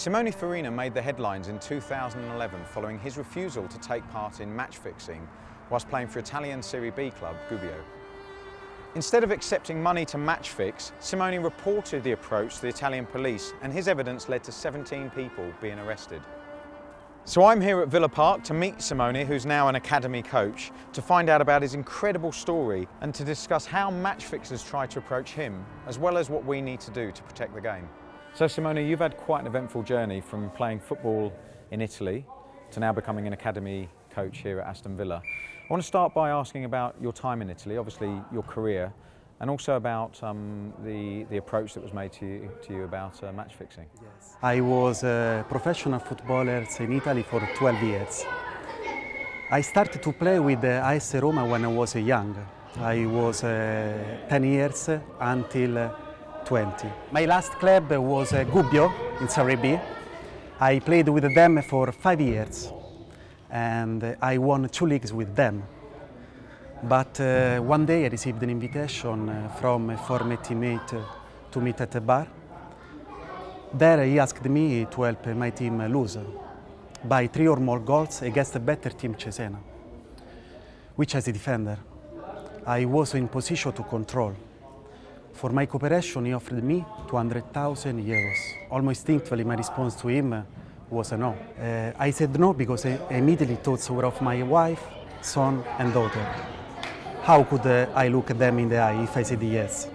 Simone made the headlines in 2011 following his refusal to take part in match fixing whilst playing for Italian Serie B club Gubbio. Instead of accepting money to match fix, Simone reported the approach to the Italian police, and his evidence led to 17 people being arrested. So I'm here at Villa Park to meet Simone, who's now an academy coach, to find out about his incredible story and to discuss how match fixers try to approach him, as well as what we need to do to protect the game. So Simone, you've had quite an eventful journey from playing football in Italy to now becoming an academy coach here at Aston Villa. I want to start by asking about your time in Italy, obviously your career, and also about the approach that was made to you about match fixing. Yes. I was a professional footballer in Italy for 12 years. I started to play with AS Roma when I was young. I was 10 years until 20. My last club was Gubbio in Serie B. I played with them for 5 years and I won 2 leagues with them. But one day I received an invitation from a former teammate to meet at a bar. There he asked me to help my team lose by 3 or more goals against a better team Cesena, which as a defender I was in position to control. For my cooperation he offered me 200,000 euros. Almost instinctively my response to him was a no. I said no because I immediately thoughts were of my wife, son and daughter. How could I look at them in the eye if I said yes?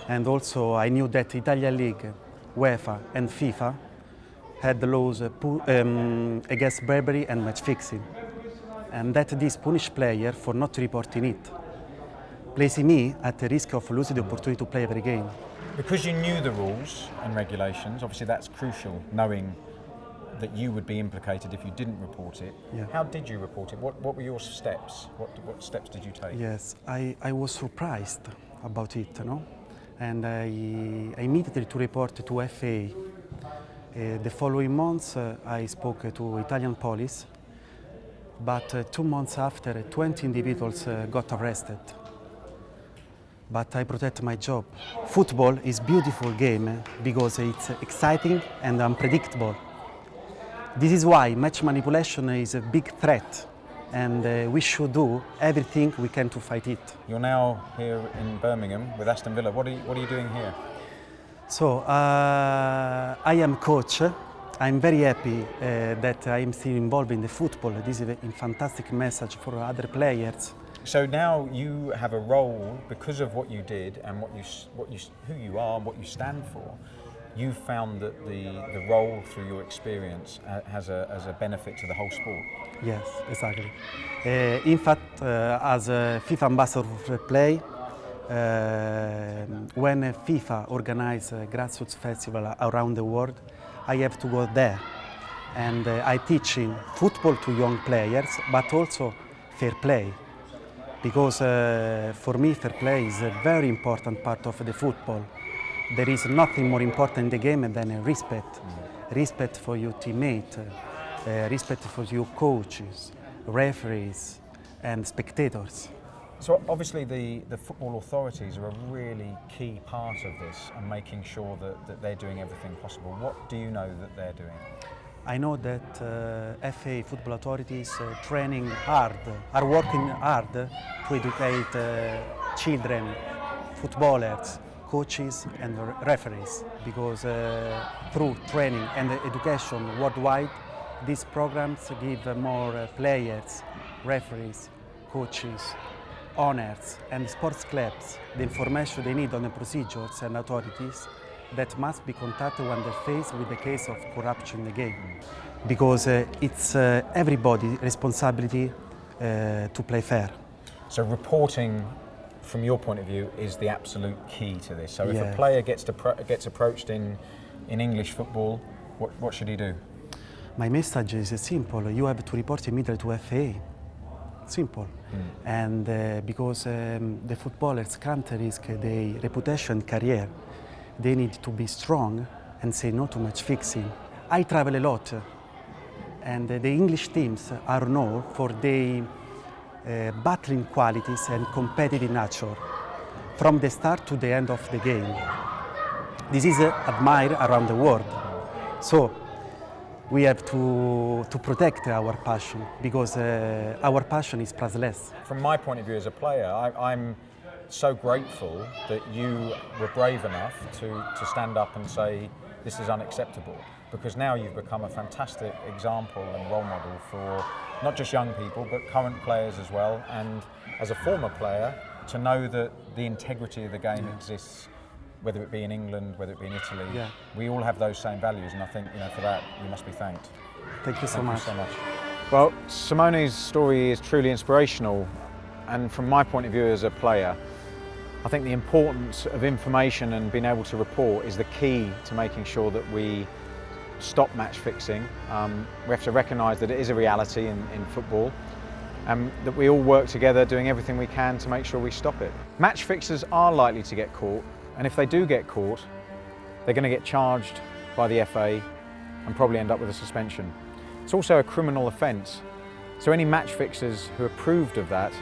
And also I knew that Italian League, UEFA and FIFA had laws against bribery and match fixing, and that this punished player for not reporting it, placing me at the risk of losing the opportunity to play every game. Because you knew the rules and regulations, obviously that's crucial, knowing that you would be implicated if you didn't report it. Yeah. How did you report it? What were your steps? What steps did you take? Yes, I was surprised about it, no? And I immediately to report to FA. The following months I spoke to Italian police, but 2 months after 20 individuals got arrested. But I protect my job. Football is a beautiful game because it's exciting and unpredictable. This is why match manipulation is a big threat, and we should do everything we can to fight it. You're now here in Birmingham with Aston Villa. What are you doing here? So I am coach. I'm very happy that I am still involved in the football. This is a fantastic message for other players. So now you have a role because of what you did and who you are and what you stand for. You found that the role through your experience has a benefit to the whole sport. Yes, exactly. In fact, as a FIFA ambassador for play, when FIFA organizes a grassroots festival around the world, I have to go there, and I teach football to young players, but also fair play, because for me fair play is a very important part of the football. There is nothing more important in the game than respect. Respect for your teammate, respect for your coaches, referees and spectators. So obviously the football authorities are a really key part of this and making sure that they're doing everything possible. What do you know that they're doing? I know that FA football authorities are working hard to educate children, footballers, coaches and referees, because through training and education worldwide, these programs give more players, referees, coaches, owners and sports clubs the information they need on the procedures and authorities that must be contacted when they're faced with the case of corruption in the game. Because it's everybody's responsibility to play fair. So reporting, from your point of view, is the absolute key to this. So if Yes. a player gets approached in English football, what should he do? My message is simple. You have to report immediately to FA. Simple. And because the footballers can't risk their reputation and career, they need to be strong and say no to match fixing. I travel a lot, and the English teams are known for their battling qualities and competitive nature from the start to the end of the game. This is admired around the world. So we have to protect our passion, because our passion is priceless. From my point of view as a player, I'm so grateful that you were brave enough to stand up and say this is unacceptable, because now you've become a fantastic example and role model for not just young people but current players as well, and as a former player to know that the integrity of the game exists, whether it be in England, whether it be in Italy. Yeah. We all have those same values, and I think, you know, for that you must be thanked. Thank you so Thank much. you so much. Well, Simone's story is truly inspirational, and from my point of view as a player, I think the importance of information and being able to report is the key to making sure that we stop match fixing. We have to recognise that it is a reality in football, and that we all work together doing everything we can to make sure we stop it. Match fixers are likely to get caught, and if they do get caught, they're going to get charged by the FA and probably end up with a suspension. It's also a criminal offence, so any match fixers who are proved of that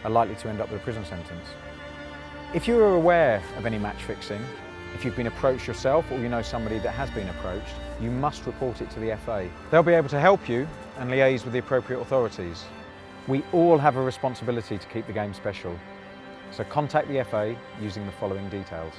are likely to end up with a prison sentence. If you are aware of any match fixing, if you've been approached yourself or you know somebody that has been approached, you must report it to the FA. They'll be able to help you and liaise with the appropriate authorities. We all have a responsibility to keep the game special, so contact the FA using the following details.